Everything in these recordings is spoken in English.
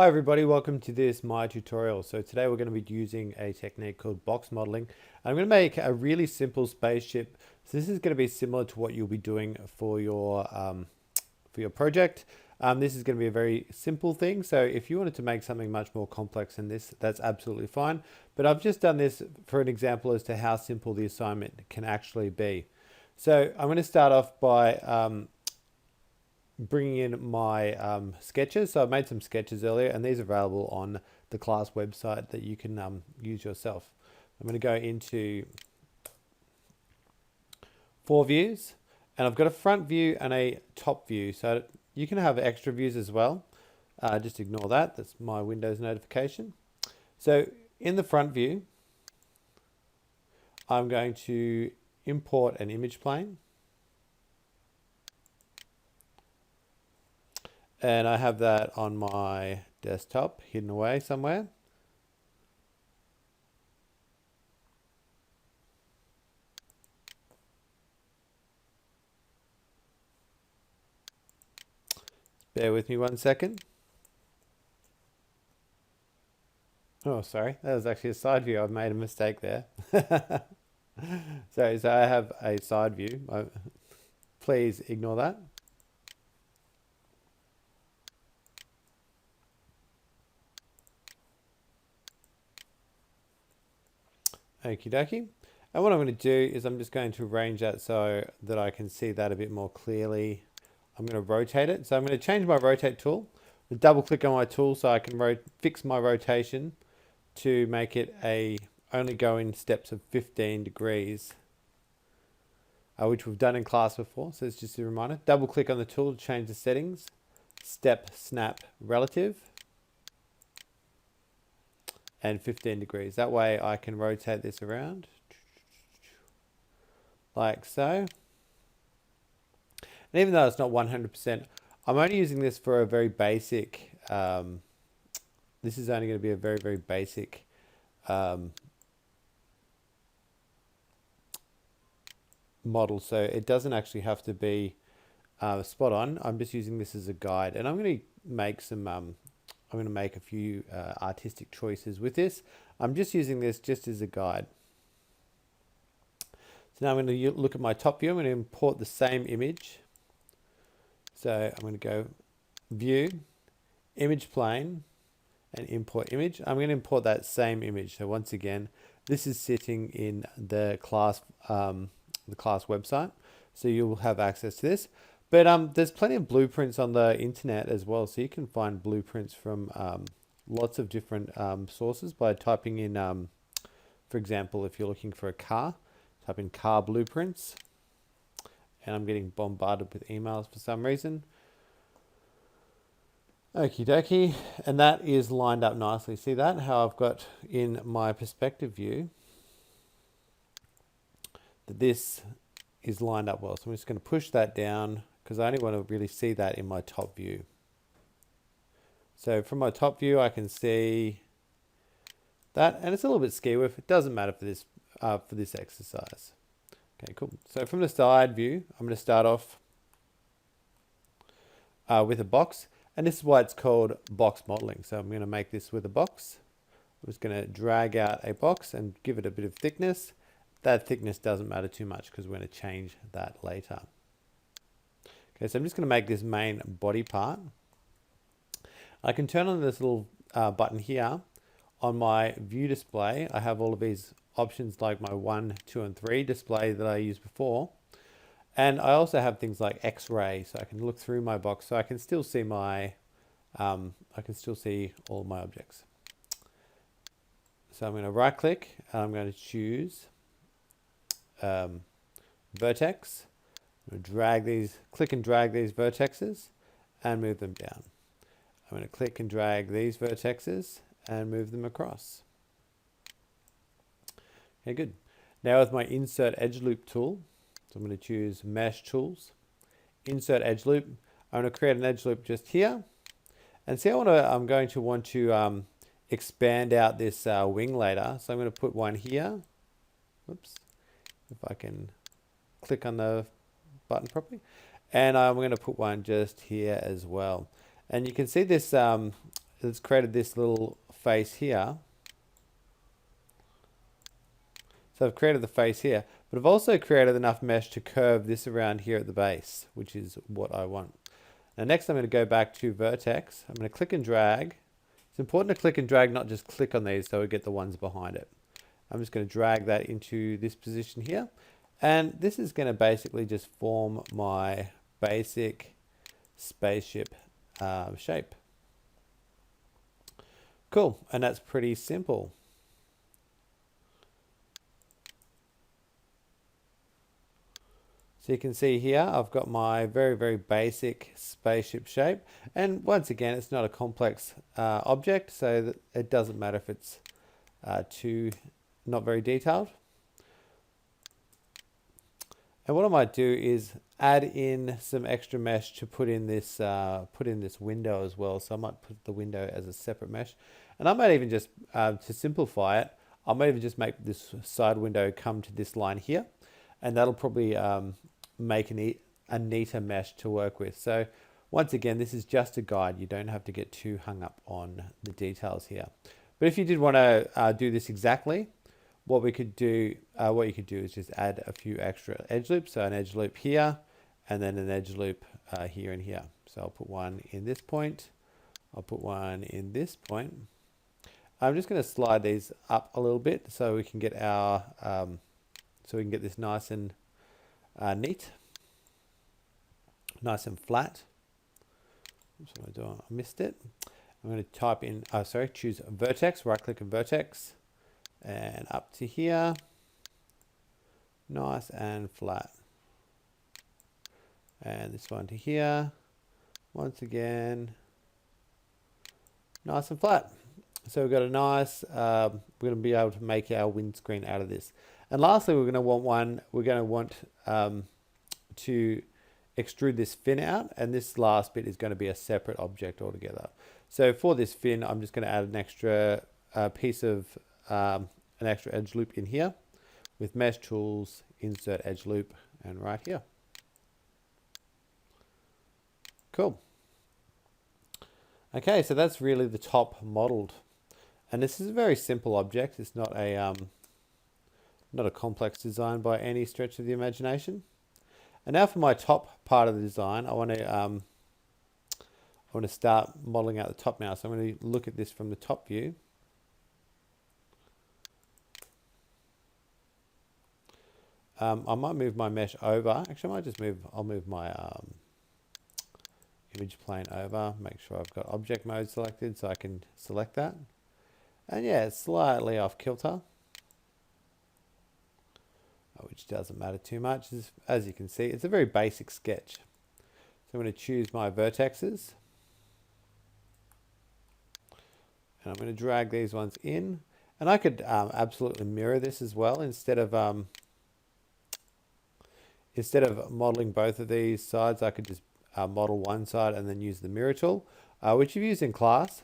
Hi everybody, welcome to this My tutorial. So today we're going to be using a technique called box modeling. I'm going to make a really simple spaceship. So this is going to be similar to what you'll be doing for your project. This is going to be a very simple thing. So if you wanted to make something much more complex than this, that's absolutely fine. But I've just done this for an example as to how simple the assignment can actually be. So I'm going to start off by bringing in my sketches. So I made some sketches earlier and these are available on the class website that you can use yourself. I'm going to go into 4 views and I've got a front view and a top view. So you can have extra views as well. Just ignore that. That's my Windows notification. So in the front view, I'm going to import an image plane. And I have that on my desktop hidden away somewhere. Bear with me 1 second. Oh, sorry, that was actually a side view. I've made a mistake there. So I have a side view. Please ignore that. Okie dokie. And what I'm going to do is I'm just going to arrange that so that I can see that a bit more clearly. I'm going to rotate it. So I'm going to change my rotate tool. Double click on my tool so I can fix my rotation to make it only go in steps of 15 degrees, which we've done in class before. So it's just a reminder. Double click on the tool to change the settings. Step, snap, relative. And 15 degrees. That way I can rotate this around like so. And even though it's not 100%, I'm only using this for a very basic, this is only going to be a very, very basic model. So it doesn't actually have to be spot on. I'm just using this as a guide and I'm going to make some I'm going to make a few artistic choices with this. I'm just using this just as a guide. So now I'm going to look at my top view. I'm going to import the same image. So I'm going to go View, Image Plane, and Import Image. I'm going to import that same image. So once again, this is sitting in the class website. So you'll have access to this. But there's plenty of blueprints on the internet as well. So you can find blueprints from lots of different sources by typing in, for example, if you're looking for a car, type in car blueprints. And I'm getting bombarded with emails for some reason. Okie dokie. And that is lined up nicely. See that? How I've got in my perspective view that this is lined up well. So I'm just going to push that down because I only want to really see that in my top view. So from my top view, I can see that, and it's a little bit skew if it doesn't matter for this exercise. Okay, cool. So from the side view, I'm going to start off with a box, and this is why it's called box modeling. So I'm going to make this with a box. I'm just going to drag out a box and give it a bit of thickness. That thickness doesn't matter too much because we're going to change that later. Okay, so I'm just going to make this main body part. I can turn on this little button here. On my view display, I have all of these options like my 1, 2, and 3 display that I used before. And I also have things like X-ray, so I can look through my box, so I can still see my, I can still see all my objects. So I'm going to right click, and I'm going to choose vertex. I'm going to drag these, click and drag these vertexes and move them down. I'm going to click and drag these vertexes and move them across. Okay, good. Now with my insert edge loop tool, so I'm going to choose mesh tools, insert edge loop. I'm going to create an edge loop just here. And see, I'm going to want to expand out this wing later. So I'm going to put one here. Whoops. If I can click on the button properly. And I'm going to put one just here as well. And you can see this it's created this little face here. So I've created the face here, but I've also created enough mesh to curve this around here at the base, which is what I want. Now next I'm going to go back to vertex. I'm going to click and drag. It's important to click and drag, not just click on these so we get the ones behind it. I'm just going to drag that into this position here. And this is going to basically just form my basic spaceship shape. Cool, and that's pretty simple. So you can see here, I've got my very, very basic spaceship shape. And once again, it's not a complex object, so that it doesn't matter if it's not very detailed. And what I might do is add in some extra mesh to put in this window as well. So I might put the window as a separate mesh. And I might even just, to simplify it, I might even just make this side window come to this line here. And that'll probably make a neater mesh to work with. So once again, this is just a guide. You don't have to get too hung up on the details here. But if you did want to do this exactly, what you could do is just add a few extra edge loops. So an edge loop here, and then an edge loop here and here. So I'll put one in this point. I'll put one in this point. I'm just going to slide these up a little bit so we can get our this nice and neat, nice and flat. What am I doing? I missed it. I'm going to type in, choose vertex, right click on vertex, and up to here, nice and flat. And this one to here, once again, nice and flat. So we've got a nice, we're going to be able to make our windscreen out of this. And lastly, we're going to want to extrude this fin out, and this last bit is going to be a separate object altogether. So for this fin, I'm just going to add an extra piece of an extra edge loop in here with mesh tools, insert edge loop, and right here. Cool. Okay, so that's really the top modeled, and this is a very simple object. It's not a complex design by any stretch of the imagination. And now for my top part of the design, I want to start modeling out the top now. So I'm going to look at this from the top view. I might move my mesh over. Actually, I'll move my image plane over. Make sure I've got object mode selected so I can select that. And yeah, it's slightly off kilter, which doesn't matter too much. As you can see, it's a very basic sketch. So I'm going to choose my vertexes. And I'm going to drag these ones in. And I could absolutely mirror this as well. Instead of modeling both of these sides, I could just model one side and then use the mirror tool, which you've used in class.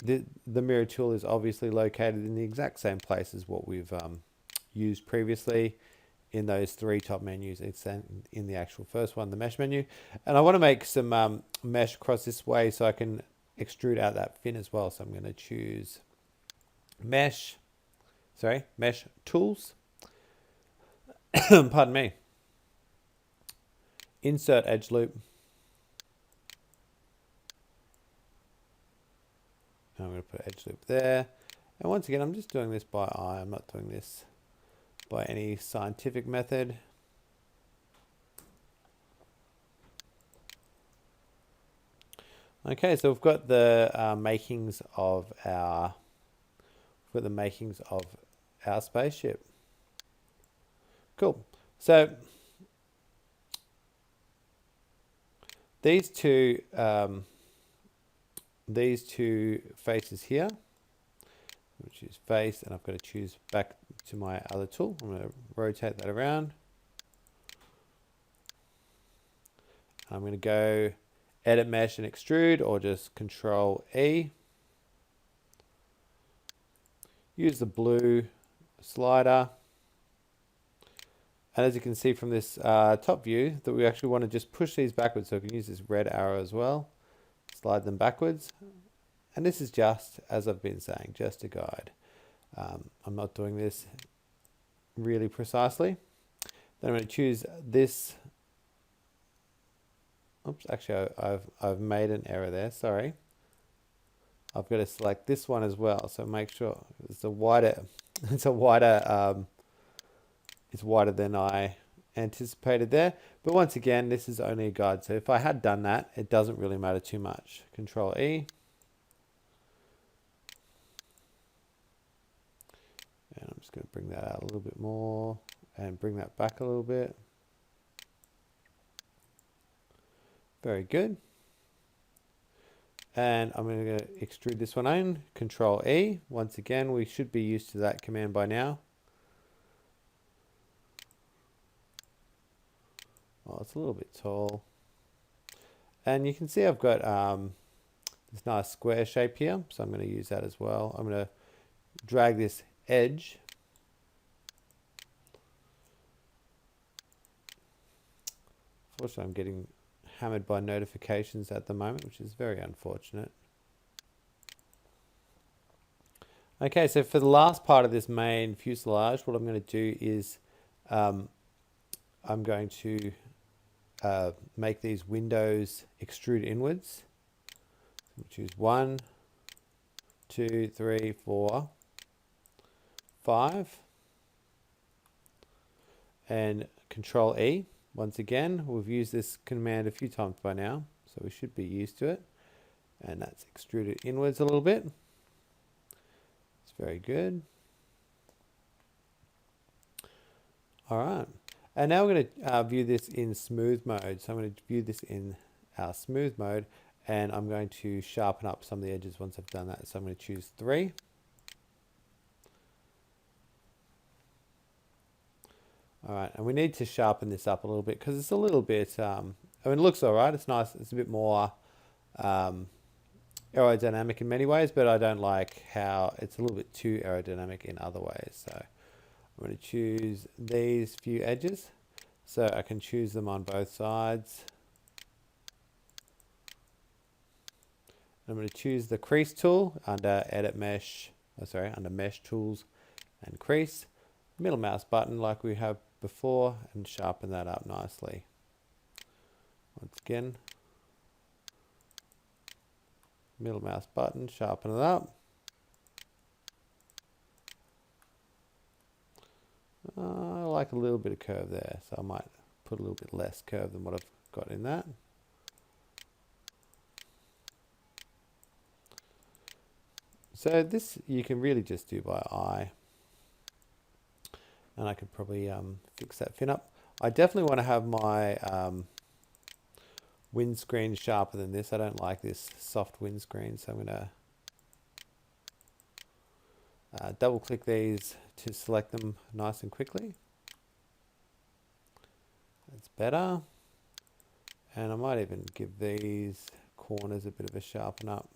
The mirror tool is obviously located in the exact same place as what we've used previously in those three top menus. It's in the actual first one, the mesh menu. And I want to make some mesh across this way so I can extrude out that fin as well. So I'm going to choose mesh tools. Pardon me. Insert edge loop. I'm going to put edge loop there. And once again, I'm just doing this by eye. I'm not doing this by any scientific method. Okay, so we've got the makings of our spaceship. Cool. So these two faces here, which is face, and I've got to choose back to my other tool. I'm going to rotate that around. I'm going to go edit mesh and extrude, or just Control E. Use the blue slider. And as you can see from this top view, that we actually want to just push these backwards, so we can use this red arrow as well. slide them backwards. And this is just, as I've been saying, just a guide. I'm not doing this really precisely. Then I'm going to choose this. Oops, actually I've made an error there, sorry. I've got to select this one as well, so make sure it's it's wider than I anticipated there. But once again, this is only a guide, so if I had done that, it doesn't really matter too much. Control E. And I'm just going to bring that out a little bit more and bring that back a little bit. Very good. And I'm going to extrude this one in. Control E. Once again, we should be used to that command by now. Oh, it's a little bit tall. And you can see I've got this nice square shape here, so I'm going to use that as well. I'm going to drag this edge. Unfortunately, I'm getting hammered by notifications at the moment, which is very unfortunate. Okay, so for the last part of this main fuselage, what I'm going to do is I'm going to make these windows extrude inwards. We'll choose 1, 2, 3, 4, 5, and Control E. Once again, we've used this command a few times by now, so we should be used to it. And that's extruded inwards a little bit. It's very good. All right. And now we're going to view this in smooth mode. So I'm going to view this in our smooth mode, and I'm going to sharpen up some of the edges once I've done that. So I'm going to choose 3. All right, and we need to sharpen this up a little bit because it's a little bit, I mean, it looks all right. It's nice. It's a bit more aerodynamic in many ways, but I don't like how it's a little bit too aerodynamic in other ways. So I'm going to choose these few edges. So I can choose them on both sides. I'm going to choose the crease tool under Edit Mesh, under Mesh Tools and Crease. Middle mouse button like we have before, and sharpen that up nicely. Once again, middle mouse button, sharpen it up. I like a little bit of curve there, so I might put a little bit less curve than what I've got in that. So this you can really just do by eye. And I could probably fix that fin up. I definitely want to have my windscreen sharper than this. I don't like this soft windscreen, so I'm going to double click these to select them nice and quickly. That's better. And I might even give these corners a bit of a sharpen up.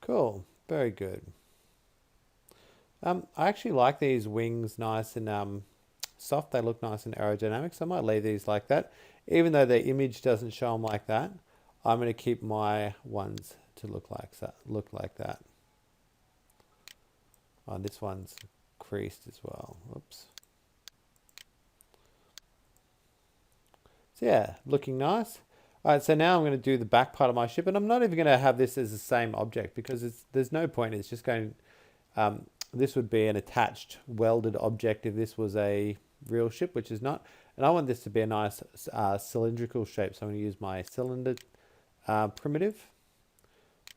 Cool, very good. I actually like these wings nice and soft. They look nice and aerodynamic, so I might leave these like that. Even though the image doesn't show them like that, I'm going to keep my ones to look like that. Oh, this one's creased as well. Oops. So yeah, looking nice. All right, so now I'm going to do the back part of my ship, and I'm not even going to have this as the same object because there's no point. It's just going, this would be an attached welded object if this was a real ship, which is not. And I want this to be a nice cylindrical shape, so I'm going to use my cylinder primitive.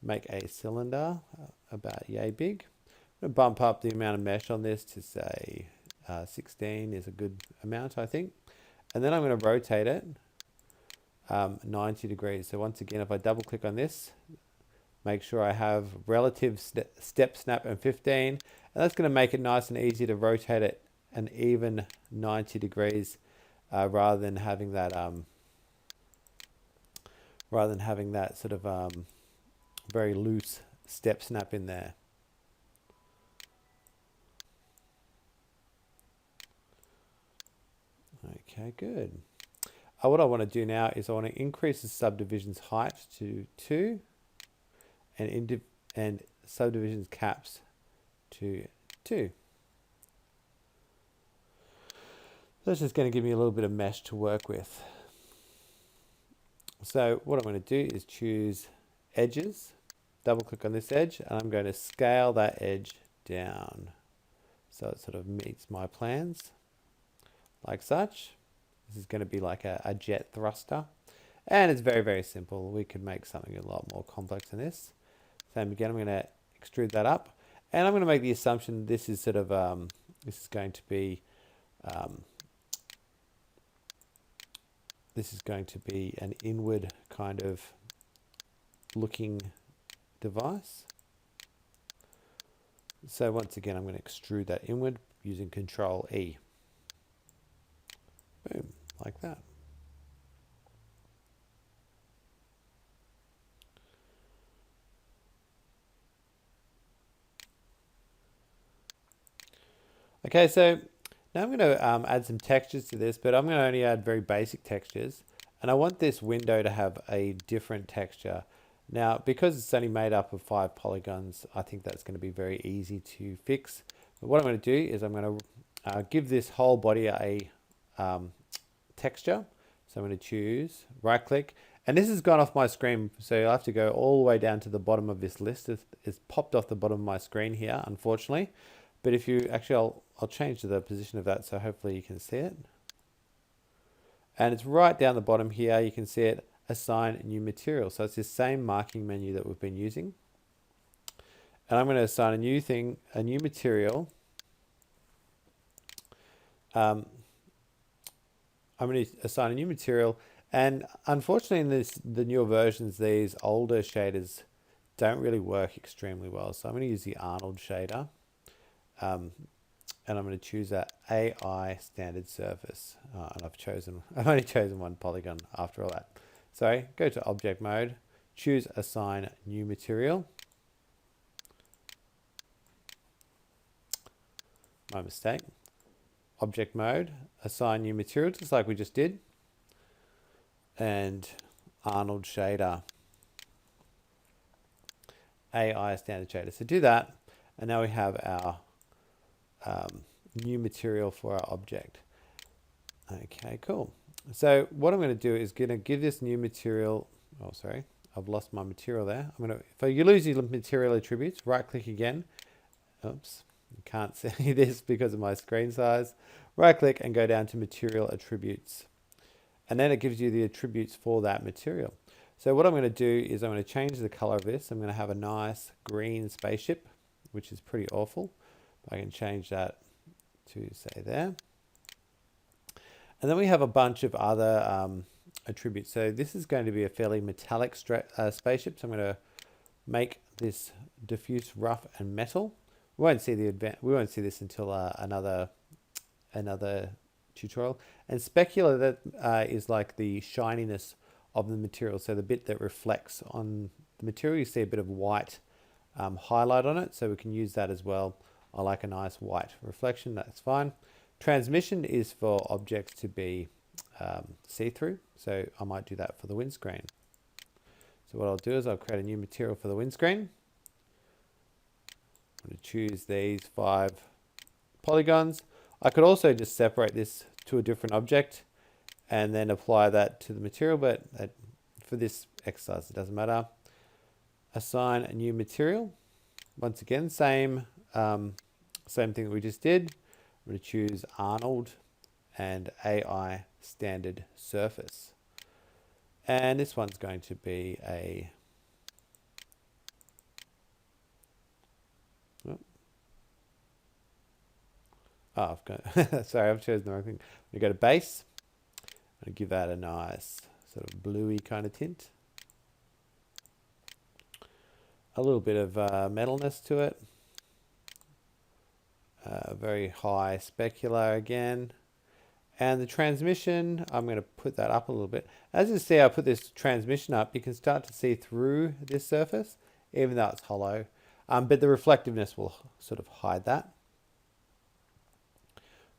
Make a cylinder about yay big. I'm going to bump up the amount of mesh on this to say 16 is a good amount, I think. And then I'm going to rotate it 90 degrees. So once again, if I double click on this, make sure I have relative step snap and 15, and that's going to make it nice and easy to rotate it an even 90 degrees rather than having that sort of very loose step snap in there. Okay, good. What I want to do now is I want to increase the subdivision's height to 2 and subdivision's caps to 2. That's just going to give me a little bit of mesh to work with. So what I'm going to do is choose edges, double click on this edge, and I'm going to scale that edge down so it sort of meets my plans like such. This is going to be like a jet thruster, and it's very, very simple. We could make something a lot more complex than this. Same again, I'm going to extrude that up, and I'm going to make the assumption this is sort of this is going to be an inward kind of looking device. So once again, I'm going to extrude that inward using Control E. Boom, like that. Okay, so now I'm going to add some textures to this, but I'm going to only add very basic textures. And I want this window to have a different texture. Now, because it's only made up of 5 polygons, I think that's going to be very easy to fix. But what I'm going to do is I'm going to give this whole body a texture. So I'm going to choose, right click, and this has gone off my screen, so you'll have to go all the way down to the bottom of this list. It's popped off the bottom of my screen here, unfortunately. But if you actually, I'll change the position of that so hopefully you can see it. And it's right down the bottom here. You can see it, assign new material. So it's the same marking menu that we've been using. And I'm going to assign a new thing, a new material. I'm going to assign a new material. And unfortunately in the newer versions, these older shaders don't really work extremely well. So I'm going to use the Arnold shader. And I'm going to choose that AI standard surface. And I've only chosen one polygon after all that. So go to object mode, choose assign new material. My mistake. Object mode, assign new material, just like we just did. And Arnold shader, AI standard shader. So do that. And now we have our new material for our object. Okay, cool. So what I'm going to do is going to give this new material, oh sorry, I've lost my material there. If you lose your material attributes, right click again. Oops, you can't see this because of my screen size. Right click and go down to material attributes. And then it gives you the attributes for that material. So what I'm going to do is I'm going to change the color of this. I'm going to have a nice green spaceship, which is pretty awful. I can change that to say there. And then we have a bunch of other attributes. So this is going to be a fairly metallic spaceship. So I'm going to make this diffuse, rough, and metal. We won't see this until another tutorial. And specular, that is like the shininess of the material. So the bit that reflects on the material, you see a bit of white highlight on it. So we can use that as well. I like a nice white reflection, that's fine. Transmission is for objects to be see-through, so I might do that for the windscreen. So what I'll do is I'll create a new material for the windscreen. I'm going to choose these 5 polygons. I could also just separate this to a different object and then apply that to the material, but for this exercise it doesn't matter. Assign a new material. Once again, same thing that we just did. I'm going to choose Arnold and AI standard surface. And this one's going to be a sorry, I've chosen the wrong thing. I'm going to go to base. I'm going to give that a nice sort of bluey kind of tint. A little bit of metalness to it. Very high specular again. And the transmission, I'm going to put that up a little bit. As you see, I put this transmission up, you can start to see through this surface, even though it's hollow. But the reflectiveness will sort of hide that.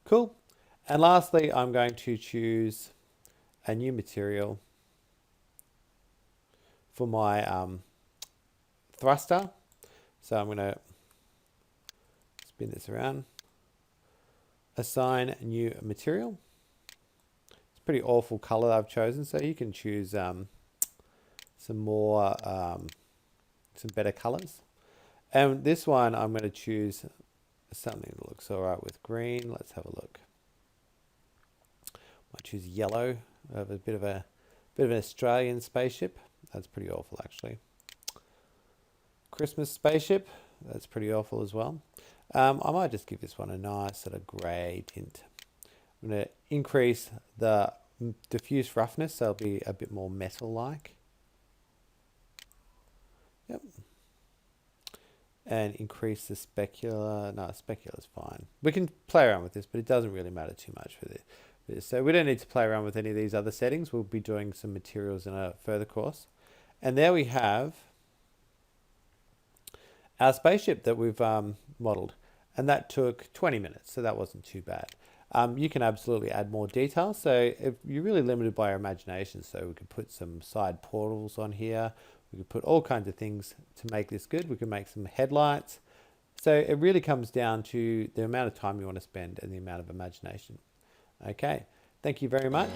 Cool. And lastly, I'm going to choose a new material for my thruster. So I'm going to spin this around. Assign new material. It's a pretty awful color I've chosen, so you can choose some more, some better colors. And this one, I'm going to choose something that looks all right with green. Let's have a look. Might choose yellow. I have a bit of an Australian spaceship. That's pretty awful, actually. Christmas spaceship. That's pretty awful as well. I might just give this one a nice sort of grey tint. I'm going to increase the diffuse roughness so it'll be a bit more metal-like. Yep. And increase the specular. No, specular's fine. We can play around with this, but it doesn't really matter too much for this. So we don't need to play around with any of these other settings. We'll be doing some materials in a further course. And there we have our spaceship that we've modeled. And that took 20 minutes, so that wasn't too bad. You can absolutely add more detail. So if you're really limited by your imagination, so we could put some side portals on here. We could put all kinds of things to make this good. We can make some headlights. So it really comes down to the amount of time you want to spend and the amount of imagination. Okay, thank you very much.